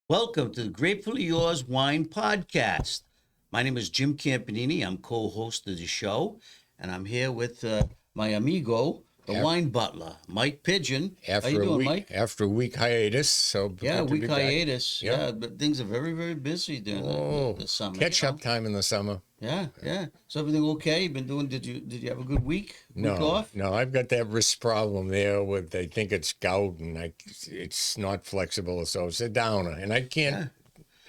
Welcome to the Gratefully Yours Wine Podcast. My name is Jim Campanini. I'm co-host of the show, and I'm here with my amigo, the wine butler, Mike Pigeon. How you doing, Mike? After a week hiatus, so Yeah, good to be week back. hiatus. Yeah, but things are very, very busy during the summer. Catch-up time in the summer. Yeah. So everything okay? You've been doing? Did you have a good week? Week off? No, I've got that wrist problem there with they think it's gout and it's not flexible, so it's a downer, and I can't.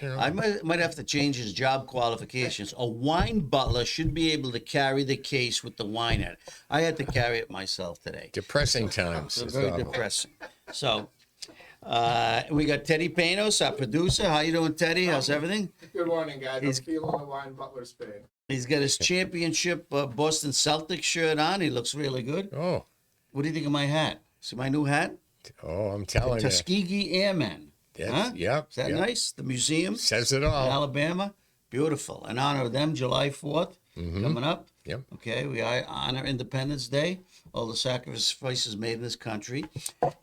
I might have to change his job qualifications. A wine butler should be able to carry the case with the wine in it. I had to carry it myself today. Depressing times. So very depressing. So we got Teddy Panos, our producer. How you doing, Teddy? How's everything? Good morning, guys. I'm feeling the wine butler's pain. He's got his championship Boston Celtics shirt on. He looks really good. Oh, What do you think of my hat? See my new hat? I'm telling you. Tuskegee Airmen. Huh? Yep. Is that nice? The museum Says it in all. Alabama. Beautiful. In honor of them, July 4th coming up. Yep. Okay, we honor Independence Day, all the sacrifices made in this country.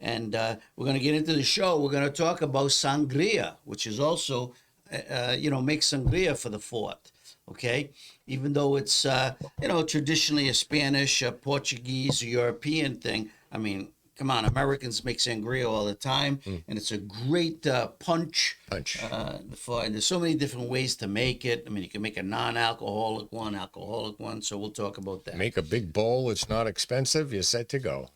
And we're going to get into the show. We're going to talk about sangria, which is also, make sangria for the 4th. Okay, even though it's, traditionally a Spanish, Portuguese, European thing. I mean, come on, Americans make sangria all the time, and it's a great punch. And there's so many different ways to make it. I mean, you can make a non-alcoholic one, alcoholic one, so we'll talk about that. Make a big bowl. It's not expensive. You're set to go.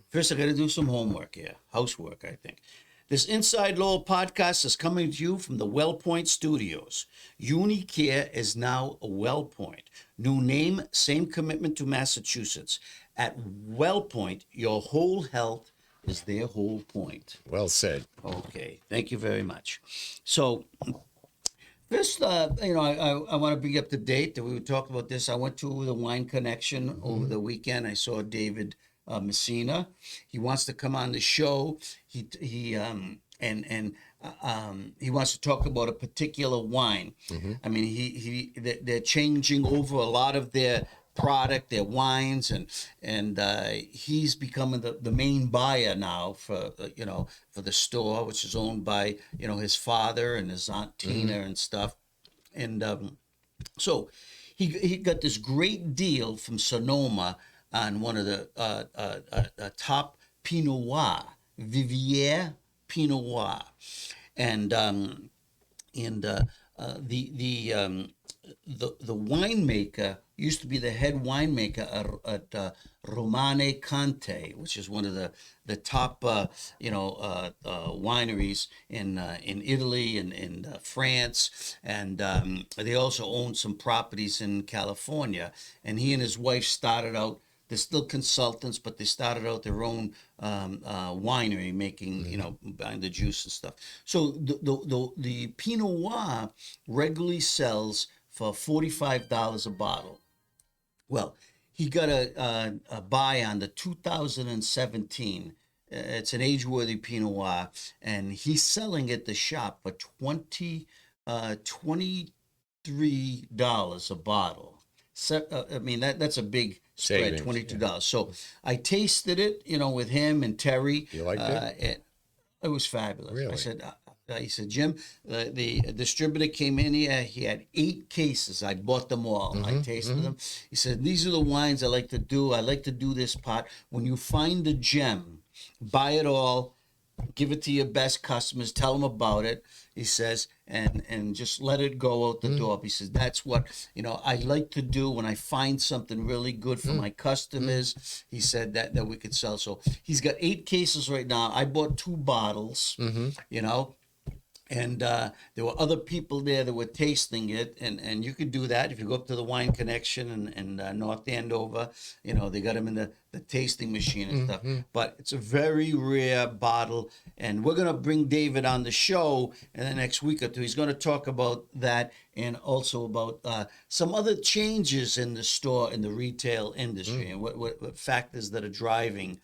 First, I got to do some homework here, housework, I think. This Inside Lowell podcast is coming to you from the WellPoint Studios. UniCare is now a WellPoint. New name, same commitment to Massachusetts. At WellPoint, your whole health is their whole point. Well said. Okay, thank you very much. So, first, I want to be up to date. We talked about this. I went to the Wine Connection over the weekend. I saw David Messina. He wants to come on the show. He wants to talk about a particular wine. I mean, they're changing over a lot of their product, their wines, and he's becoming the main buyer now for the store, which is owned by his father and his aunt Tina and stuff, and so he got this great deal from Sonoma on one of the top Pinot Noir, Vivier Pinot Noir, and the winemaker used to be the head winemaker at Romane Conte, which is one of the top wineries in Italy and in France, and they also own some properties in California. And he and his wife started out. They're still consultants, but they started out their own winery, making buying the juice and stuff. So the Pinot Noir regularly sells for $45 a bottle. Well, he got a buy on the 2017. It's an age-worthy Pinot Noir, and he's selling at the shop for $23 a bottle. So, I mean, that's a big spread, $22. Yeah. So I tasted it, with him and Terry. You liked it? It was fabulous. Really? He said, Jim, the distributor came in here. He had 8 cases. I bought them all. I tasted them. He said, these are the wines I like to do. I like to do this pot. When you find a gem, buy it all. Give it to your best customers. Tell them about it. He says, and just let it go out the door. He says, that's what, I like to do when I find something really good for my customers. He said that we could sell. So he's got 8 cases right now. I bought 2 bottles, and there were other people there that were tasting it, and you could do that if you go up to the Wine Connection and North Andover. They got them in the tasting machine and stuff. But it's a very rare bottle, and we're going to bring David on the show in the next week or two. He's going to talk about that and also about some other changes in the store, in the retail industry, and what factors that are driving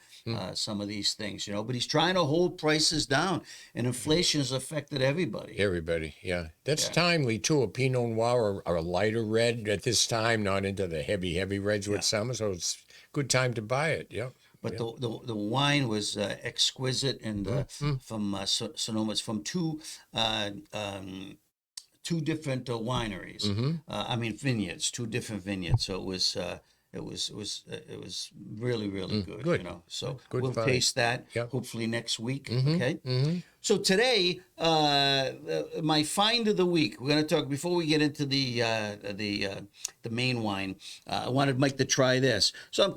some of these things, But he's trying to hold prices down, and inflation has affected everybody. Everybody, yeah. That's timely, too. A Pinot Noir or a lighter red at this time, not into the heavy reds with summer, so it's good time to buy it, yeah. but the wine was exquisite and from Sonoma. It's from two different wineries. I mean vineyards, two different vineyards. So it was really good. good. You know, so Good we'll find. taste that hopefully next week. Okay. So today, my find of the week. We're going to talk before we get into the main wine. I wanted Mike to try this. So I'm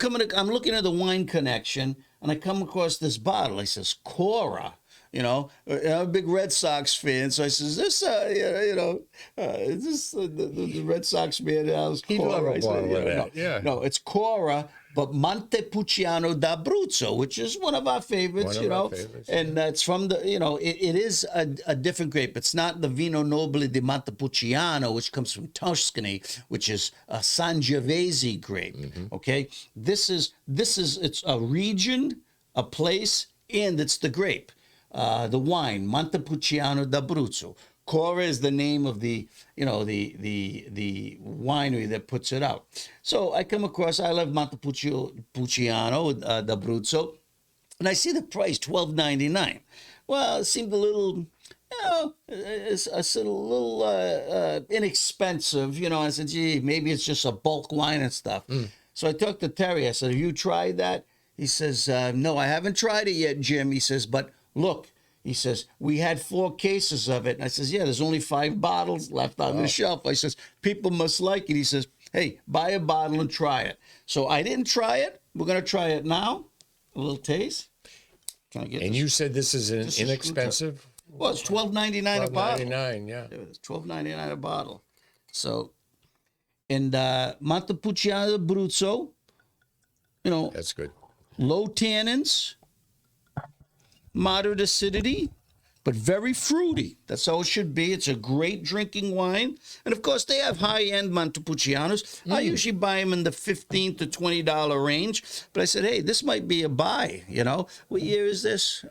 looking at the Wine Connection, and I come across this bottle. It says Cora. You know, I'm a big Red Sox fan, so I says, "This, is this the Red Sox man?" He'd love a bottle of that. No, it's Cora, but Montepulciano d'Abruzzo, which is one of our favorites. One of our favorites, and it's from the, it is a different grape. It's not the Vino Nobile di Montepulciano, which comes from Tuscany, which is a Sangiovese grape. Okay, this is it's a region, a place, and it's the grape. The wine, Montepulciano d'Abruzzo. Cora is the name of the winery that puts it out. So I come across, I love Montepulciano d'Abruzzo, and I see the price, $12.99. Well, it seemed a little, it's a little inexpensive. I said, gee, maybe it's just a bulk wine and stuff. So I talked to Terry. I said, have you tried that? He says, no, I haven't tried it yet, Jim. He says, but look, he says, we had 4 cases of it. And I says, yeah, there's only 5 bottles left on the shelf. I says, people must like it. He says, hey, buy a bottle and try it. So I didn't try it. We're going to try it now. A little taste. And you said this is inexpensive? Well, it's $12.99 a bottle. $12.99, yeah. It's $12.99 a bottle. So, and Montepulciano d'Abruzzo, That's good. low tannins, moderate acidity, but very fruity. That's how it should be. It's a great drinking wine. And of course, they have high-end Montepulcianos. I usually buy them in the $15 to $20 range. But I said, hey, this might be a buy, What year is this?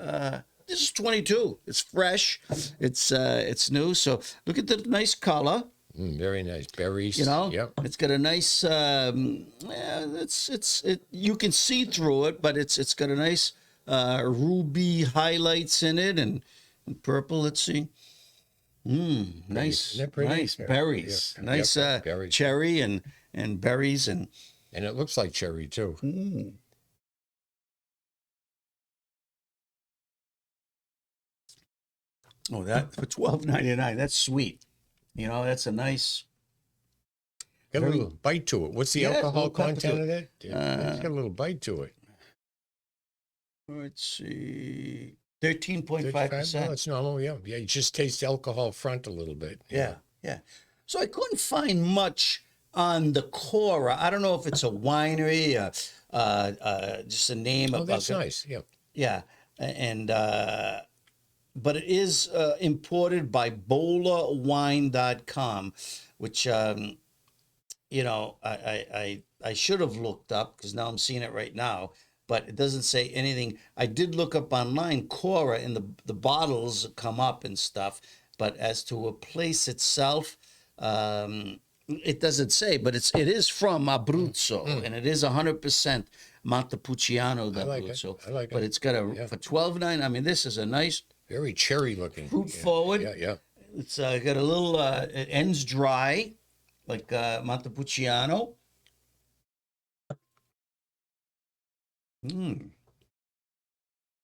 This is 22. It's fresh. It's new. So look at the nice color. Very nice berries. Yep. It's got a nice. You can see through it, but it's got a nice ruby highlights in it and purple. Let's see. Nice, nice berries. Yeah. Nice berries. cherry and berries and it looks like cherry too. Oh, that for $12.99. That's sweet. That's a nice. Got a little bite to it. What's the alcohol content of that? It's got a little bite to it. Let's see. 13.5%. No, it's normal, yeah. Yeah, you just taste the alcohol front a little bit. Yeah. So I couldn't find much on the Cora. I don't know if it's a winery, just a name. Oh, that's nice, yeah. Yeah, and but it is imported by BolaWine.com, which I should have looked up because now I'm seeing it right now. But it doesn't say anything. I did look up online, Cora, and the bottles come up and stuff. But as to a place itself, it doesn't say. But it is from Abruzzo, and it is 100% Montepulciano d'Abruzzo. I like it. But it's got for $12.99. I mean, this is a nice, very cherry looking. fruit forward. Yeah. It's got a little. It ends dry, like Montepulciano.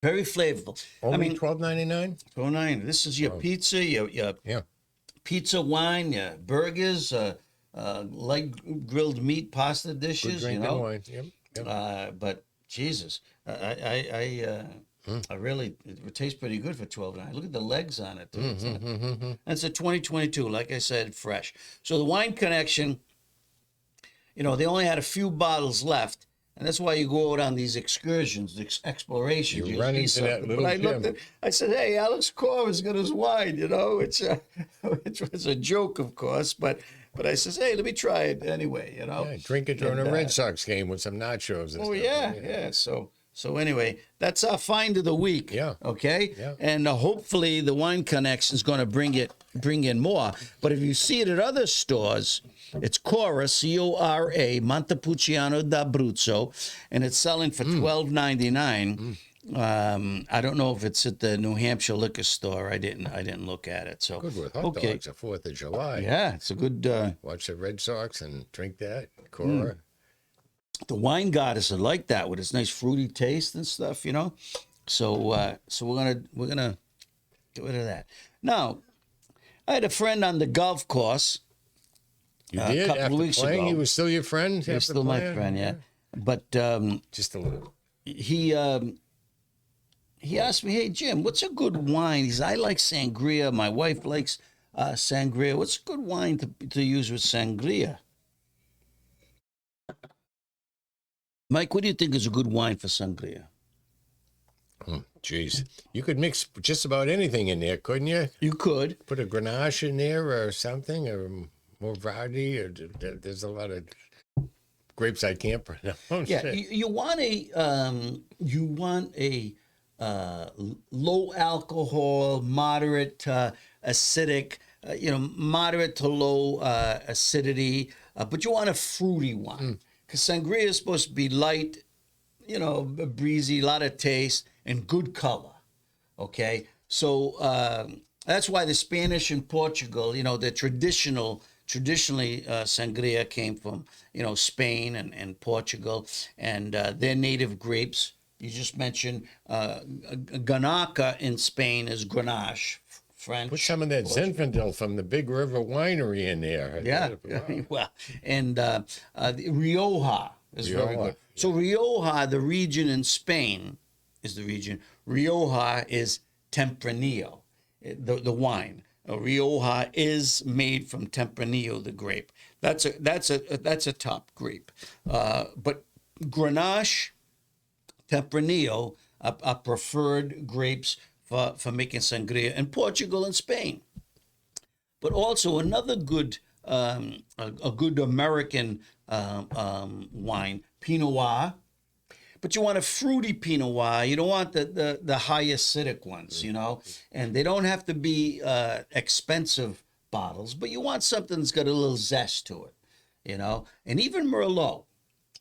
Very flavorful. Only $12.99? $12.99. This is your pizza, your pizza wine, your burgers, light grilled meat pasta dishes. Good drinking wine. Yep. But Jesus, I really, it tastes pretty good for $12.99. Look at the legs on it. Too. It's a 2022. Like I said, fresh. So the Wine Connection, they only had a few bottles left. And that's why you go out on these excursions, explorations. You run into that little gym. I said, hey, Alex Cora's got his wine, which was a joke, of course. But I says, hey, let me try it anyway, Yeah, drink it during a Red Sox game with some nachos and stuff. Yeah. So So anyway, that's our find of the week. Yeah. Okay. Yeah. And hopefully the Wine Connection is going to bring in more. But if you see it at other stores, it's Cora, Cora Montepulciano d'Abruzzo, and it's selling for $12.99. I don't know if it's at the New Hampshire liquor store. I didn't look at it. So Good with hot dogs the 4th of July. Yeah, it's a good. Watch the Red Sox and drink that. Cora. The wine goddess would like that with its nice fruity taste and stuff, you know. So we're gonna get rid of that. Now, I had a friend on the golf course. You did? couple After of weeks playing, ago. he was still your friend? He's still my friend, yeah. But Just a little. he asked me, "Hey Jim, what's a good wine?" He said, "I like sangria. My wife likes sangria. What's a good wine to use with sangria?" Mike, what do you think is a good wine for sangria? Oh, geez. You could mix just about anything in there, couldn't you? You could. Put a Grenache in there or something, or more variety. Or there's a lot of grapes I can't pronounce. Yeah, you want a low alcohol, moderate acidic, moderate to low acidity, but you want a fruity one because sangria is supposed to be light, breezy, a lot of taste and good color. Okay, so that's why the Spanish and Portugal, the traditionally sangria came from Spain and Portugal, and their native grapes. You just mentioned Garnacha in Spain is Grenache, French. Put some of that Zinfandel from the Big River Winery in there. Yeah, well, and the Rioja is very good. So Rioja, the region in Spain, is the region. Rioja is Tempranillo, the wine. Rioja is made from Tempranillo, the grape. That's a top grape. But Grenache, Tempranillo are preferred grapes for making sangria in Portugal and Spain. But also another good, a good American wine, Pinot Noir. But you want a fruity Pinot Noir. You don't want the high acidic ones, And they don't have to be expensive bottles, but you want something that's got a little zest to it, And even Merlot.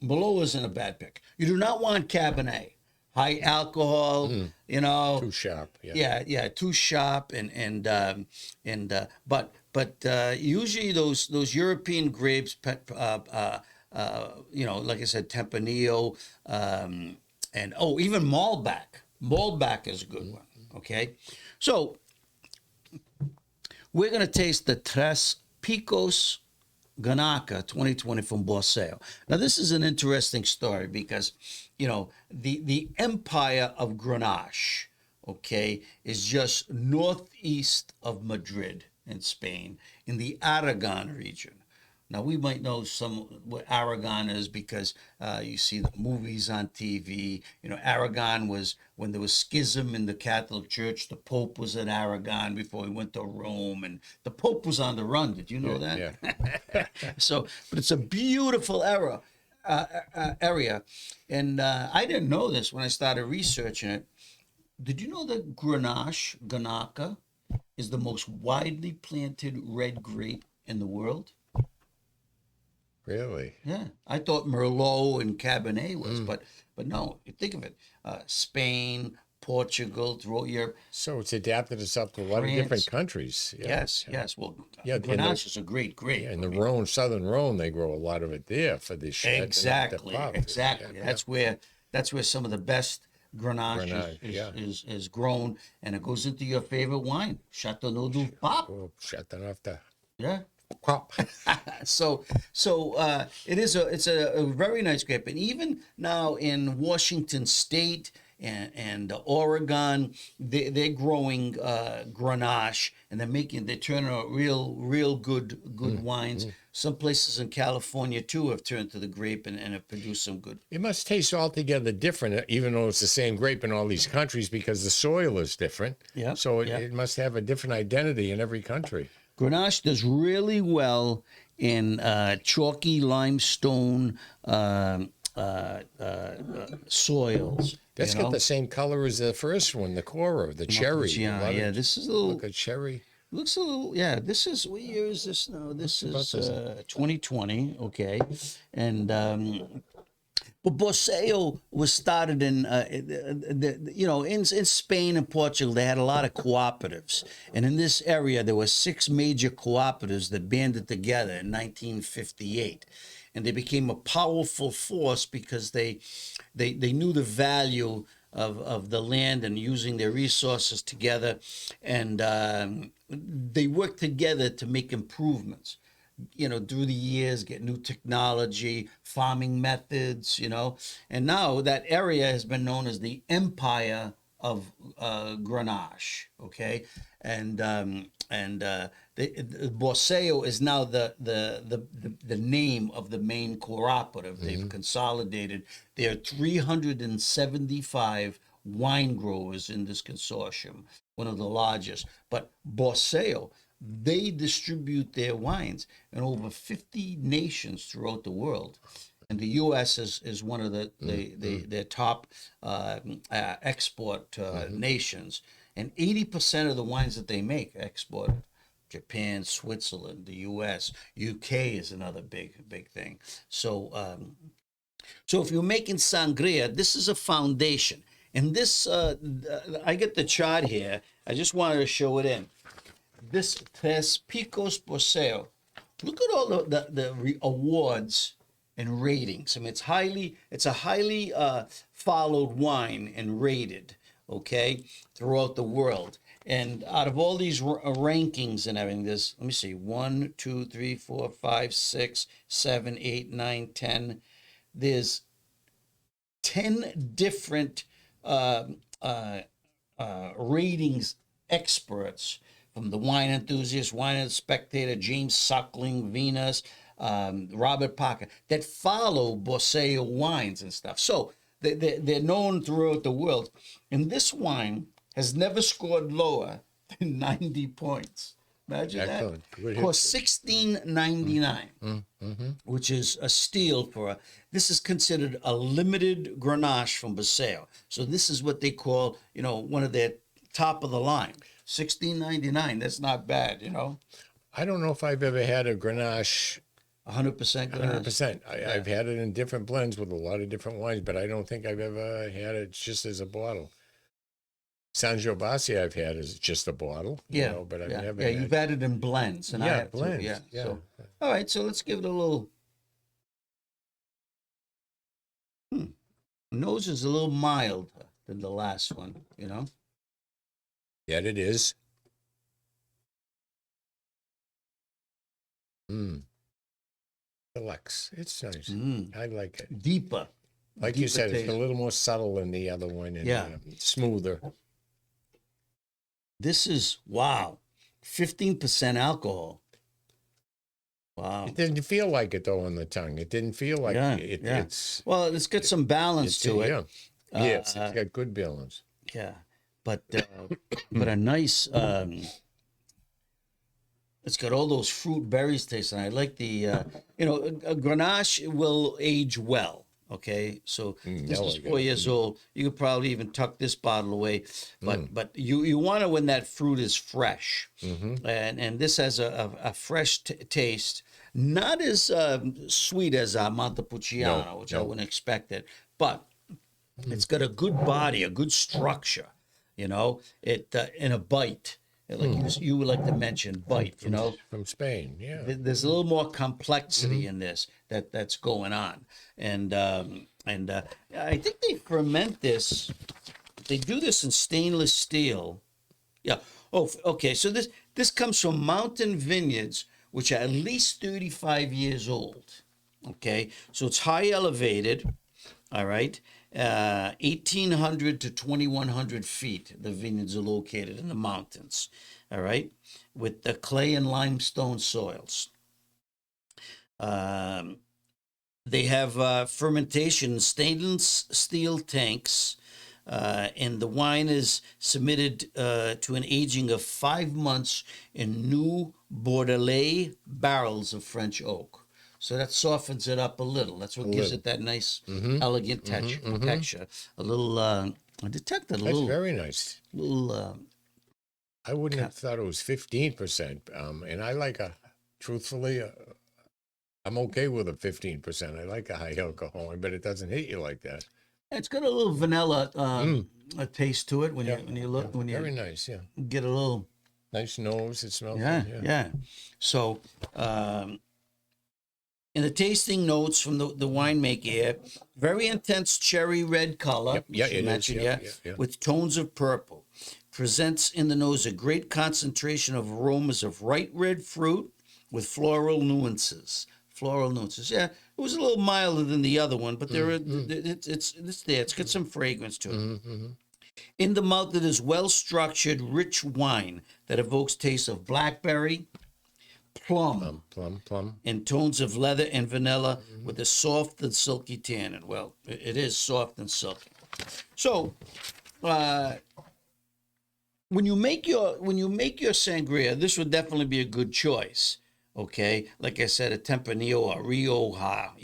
Merlot isn't a bad pick. You do not want Cabernet. High alcohol, Too sharp. Yeah, too sharp, but usually those European grapes, like I said, Tempranillo, and even Malbec. Malbec is a good one. Okay, so we're gonna taste the Tres Picos Garnacha 2020 from 𝑵𝒐𝒏𝒆. Now, this is an interesting story because, the empire of Grenache, okay, is just northeast of Madrid in Spain in the Aragon region. Now, we might know what Aragon is because you see the movies on TV. Aragon was when there was schism in the Catholic Church. The Pope was at Aragon before he went to Rome, and the Pope was on the run. Did you know that? Yeah. But it's a beautiful area, and I didn't know this when I started researching it. Did you know that Garnacha is the most widely planted red grape in the world? Really? Yeah, I thought Merlot and Cabernet was, but no. You think of it: Spain, Portugal, throughout Europe. So it's adapted itself to a lot of different countries. Yeah. Yes. Well, Yeah, Grenache is a great grape. In the Rhone, southern Rhone, they grow a lot of it there for this shit. Exactly. That's where some of the best Grenache is grown, and it goes into your favorite wine, Châteauneuf-du-Pape. Oh, Châteauneuf-du-Pape. Yeah. So it's a very nice grape, and even now in Washington State and Oregon, they're growing Grenache, and they're turning out real good wines. Some places in California too have turned to the grape and have produced some good. It must taste altogether different, even though it's the same grape in all these countries, because the soil is different. Yeah. So it must have a different identity in every country. Grenache does really well in chalky limestone soils That's you got know? the same color as the first one, the Cora, the cherry. Montepulciano, yeah, this is a little, Look at cherry. looks a little, yeah, this is, what year is this now? This is 2020, okay. And, but 𝒌𝒊𝒏𝒆 was started in, in Spain and Portugal, they had a lot of cooperatives. And in this area, there were 6 major cooperatives that banded together in 1958. And they became a powerful force because they knew the value of the land and using their resources together. And they worked together to make improvements, through the years, get new technology, farming methods, and now that area has been known as the Empire of Grenache, okay, and the 𝒌𝒊𝒏𝒆 is now the name of the main cooperative. They've consolidated. There are 375 wine growers in this consortium, one of the largest. But 𝒌𝒊𝒏𝒆, they distribute their wines in over 50 nations throughout the world. And the U.S. is one of their top export nations. And 80% of the wines that they make export Japan, Switzerland, the U.S., U.K. is another big thing. So if you're making sangria, this is a foundation. And this, I get the chart here. I just wanted to show it in. This Tres Picos Garnacha, look at all the awards and ratings. I mean, it's a highly followed wine and rated, okay, throughout the world. And out of all these rankings and everything, there's, let me see, 1, 2, 3, 4, 5, 6, 7, 8, 9, 10. There's 10 different ratings experts, from the Wine Enthusiast, Wine Spectator, James Suckling, Venus, Robert Parker, that follow 𝒌𝒊𝒏𝒆 wines and stuff. So they're known throughout the world. And this wine has never scored lower than 90 points. Imagine Excellent. that. Cost $16.99, which is a steal for this is considered a limited Grenache from 𝒌𝒊𝒏𝒆. So this is what they call, one of their top of the line. $16.99. That's not bad, I don't know if I've ever had a Grenache 100% Grenache. 100%. I've had it in different blends with a lot of different wines, but I don't think I've ever had it just as a bottle. Sangrias I've had as just a bottle, but I've never had. You've had it in blends. And I have blends. Too. Yeah. So, all right, so let's give it a little. Nose is a little milder than the last one, Yeah, it is. Deluxe. It's nice. I like it. Deeper. Like you said, it's a little more subtle than the other one and smoother. This is, wow, 15% alcohol. Wow. It didn't feel like it, though, on the tongue. It didn't feel like it's... Well, it's got some balance to it. Yeah, it's got good balance. Yeah, but a nice... it's got all those fruit berries taste, and I like the... a Grenache will age well. Okay, so this is 4 years old. You could probably even tuck this bottle away, but you want it when that fruit is fresh, and this has a fresh taste, not as sweet as Montepulciano, which I wouldn't expect it, but it's got a good body, a good structure, in a bite. Like you would like to mention, bite, From Spain, yeah. There's a little more complexity in this that's going on. And I think they ferment this. They do this in stainless steel. Yeah. Oh, okay. So this comes from mountain vineyards, which are at least 35 years old. Okay. So it's high elevated. All right. 1,800 to 2,100 feet, the vineyards are located in the mountains, all right, with the clay and limestone soils. They have fermentation in stainless steel tanks, and the wine is submitted to an aging of 5 months in new Bordelais barrels of French oak. So that softens it up a little. That's what gives it that nice, elegant texture. A little, I detected a That's little, very nice. little. I wouldn't have thought it was 15%. And I like truthfully, I'm okay with a 15%. I like a high alcohol, but it doesn't hit you like that. It's got a little vanilla a taste to it when you look when Very you nice, yeah. get a little. Nice nose. It smells Yeah, good, yeah. So, in the tasting notes from the winemaker, very intense cherry red color. Yep, yeah, which you it is. mentioned, Yep, yeah. with tones of purple. Presents in the nose a great concentration of aromas of ripe red fruit with floral nuances. Floral nuances. Yeah, it was a little milder than the other one, but it's there. It's got some fragrance to it. In the mouth, it is well-structured, rich wine that evokes tastes of blackberry, plum, and tones of leather and vanilla with a soft and silky tannin. Well, it is soft and silky. So, when you make your sangria, this would definitely be a good choice. Okay, like I said, a Tempranillo or Rioja,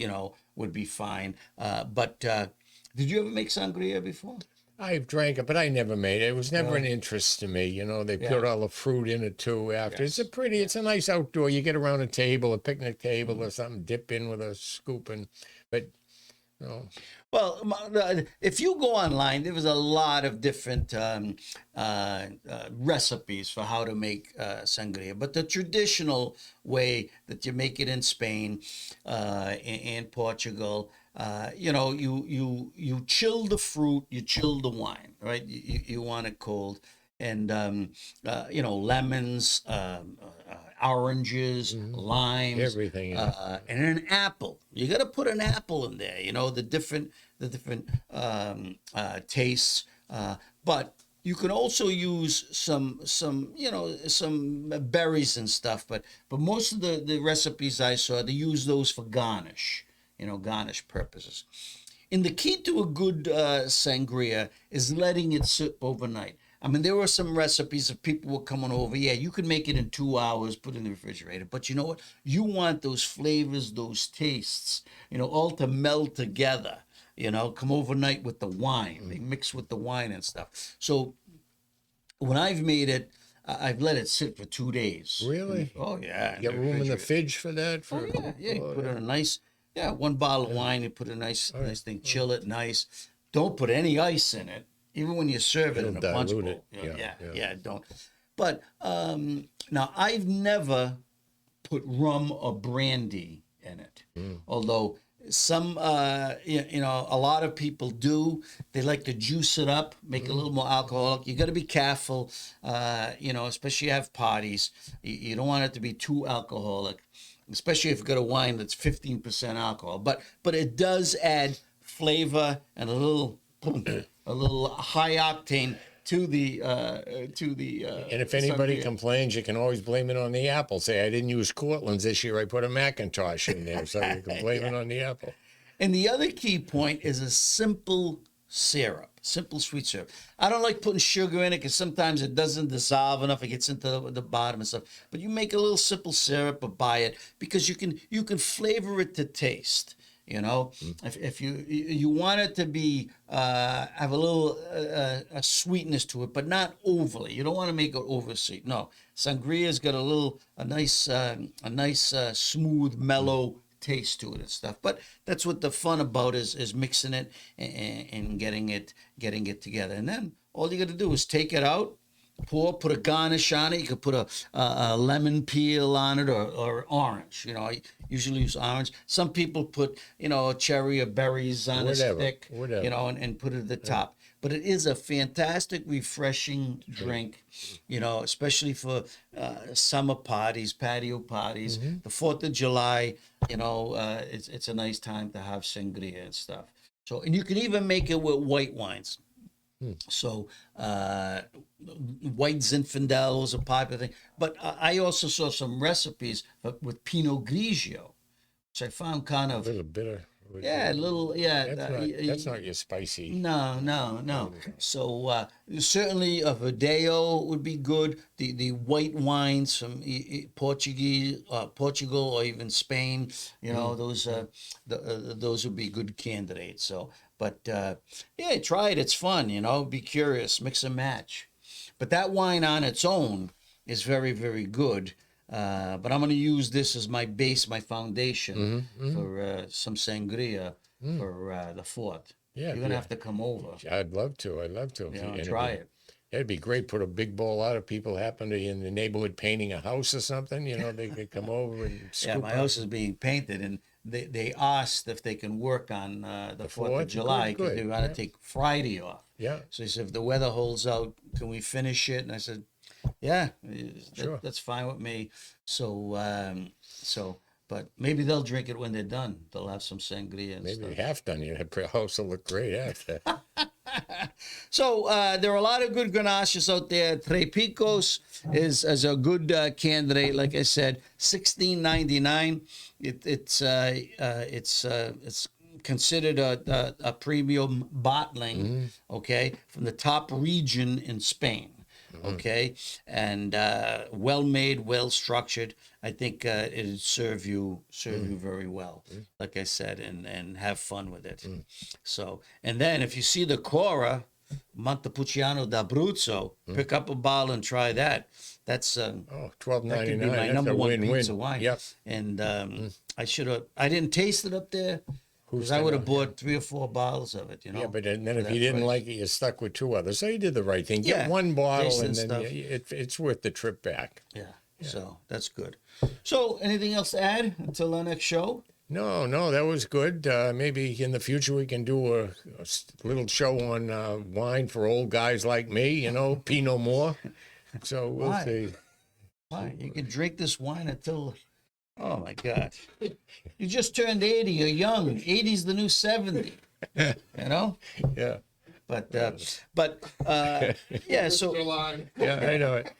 would be fine. But did you ever make sangria before? I've drank it, but I never made it. It was never an interest to me. They put all the fruit in it too after. Yes. It's a nice outdoor. You get around a table, a picnic table or something, dip in with a scoop, but Well, if you go online, there was a lot of different recipes for how to make sangria. But the traditional way that you make it in Spain and Portugal, you chill the fruit, you chill the wine, right? You want it cold. And, lemons, oranges, limes, everything. and an apple. You got to put an apple in there. The different tastes. But you can also use some berries and stuff. But most of the recipes I saw, they use those for garnish. Garnish purposes. And the key to a good sangria is letting it sit overnight. I mean, there were some recipes of people were coming over. Yeah, you could make it in 2 hours, put it in the refrigerator. But you know what? You want those flavors, those tastes, all to meld together. Come overnight with the wine. They mix with the wine and stuff. So when I've made it, I've let it sit for 2 days. Really? Oh, yeah. You got room in the fridge for that? You put in a nice, one bottle of wine, you put a nice thing, chill it nice. Don't put any ice in it. Even when you serve it in a punch bowl. Don't. But now, I've never put rum or brandy in it. Although some, a lot of people do. They like to juice it up, make it a little more alcoholic. You got to be careful, especially if you have parties. You don't want it to be too alcoholic, especially if you've got a wine that's 15% alcohol. But it does add flavor and a little high octane to the and if anybody complains, you can always blame it on the apple. Say, I didn't use Cortland's this year. I put a Macintosh in there, so you can blame it on the apple. And the other key point is a simple syrup, simple sweet syrup. I don't like putting sugar in it because sometimes it doesn't dissolve enough. It gets into the bottom and stuff. But you make a little simple syrup or buy it because you can flavor it to taste. If you want it to be have a little a sweetness to it, but not overly. You don't want to make it over sweet. No, sangria's got a nice smooth, mellow taste to it and stuff. But that's what the fun about is mixing it and getting it together. And then all you got to do is take it out. Put a garnish on it. You could put a lemon peel on it or orange. I usually use orange. Some people put, cherry or berries on a stick, and put it at the top. But it is a fantastic, refreshing drink, especially for summer parties, patio parties, the 4th of July, it's a nice time to have sangria and stuff. So, and you can even make it with white wines. So, white Zinfandel is a popular thing. But I also saw some recipes with Pinot Grigio, which I found kind of A little bitter. Yeah, a little, yeah. That's not your spicy. No. So certainly a Verdeo would be good. The white wines from Portugal, or even Spain, those would be good candidates. So, but yeah, try it. It's fun. Be curious, mix and match. But that wine on its own is very, very good. But I'm going to use this as my base, my foundation for some sangria for the 4th. Yeah, You're going to have to come over. I'd love to. Try it. It'd be great. Put a big bowl out. If people happen to be in the neighborhood painting a house or something, they could come over and scoop. Yeah, my house is being painted, and they asked if they can work on the 4th of July because they want to take Friday off. Yeah. So he said, if the weather holds out, can we finish it? And I said, yeah, Sure. that's fine with me. So, but maybe they'll drink it when they're done. They'll have some sangria and Maybe stuff. half done. Your house will look great after. So there are a lot of good Grenaches out there. Tres Picos is a good candidate. Like I said, $16.99. It's considered a premium bottling. Okay, from the top region in Spain. Okay, and well made, well structured. I think it'd serve you very well, like I said, and have fun with it. So, and then if you see the Cora Montepulciano d'Abruzzo, pick up a bottle and try that. That's $12.99. that could be my That's number a one win-win. pizza wine. Yep. And I didn't taste it up there because I would have bought 3 or 4 bottles of it. Yeah, but then if that you didn't price. like it, you're stuck with 2 others. So you did the right thing. Get Yeah, 1 bottle, taste and and then stuff. it's worth the trip back. Yeah. So that's good. So anything else to add until our next show? No, that was good. Maybe in the future we can do a little show on wine for old guys like me, Pinot Noir. So we'll Why? see. Why? You can drink this wine until, oh my God. You just turned 80. You're young. 80's the new 70. Yeah. But yeah. So line. Yeah, I know it.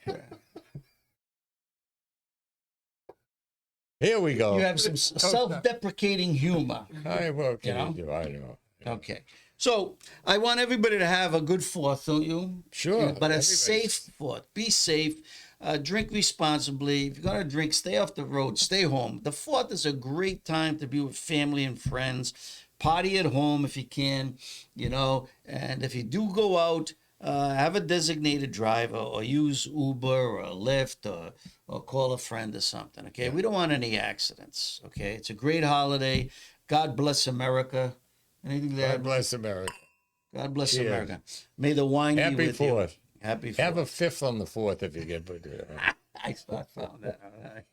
Here we go. you have some self-deprecating humor. What can You you do? I know. Okay. So I want everybody to have a good 4th, don't you? Sure. But a Everybody's- safe 4th. Be safe. Drink responsibly. If you're going to drink, stay off the road. Stay home. The 4th is a great time to be with family and friends. Party at home if you can, And if you do go out, have a designated driver or use Uber or Lyft or call a friend or something, okay? We don't want any accidents, okay? It's a great holiday. God bless America. Anything there? God bless America. God bless Cheers. America. May the wine be Happy with you. 4th. Happy 4th. Have a 5th on the 4th if you get. I found that. All right.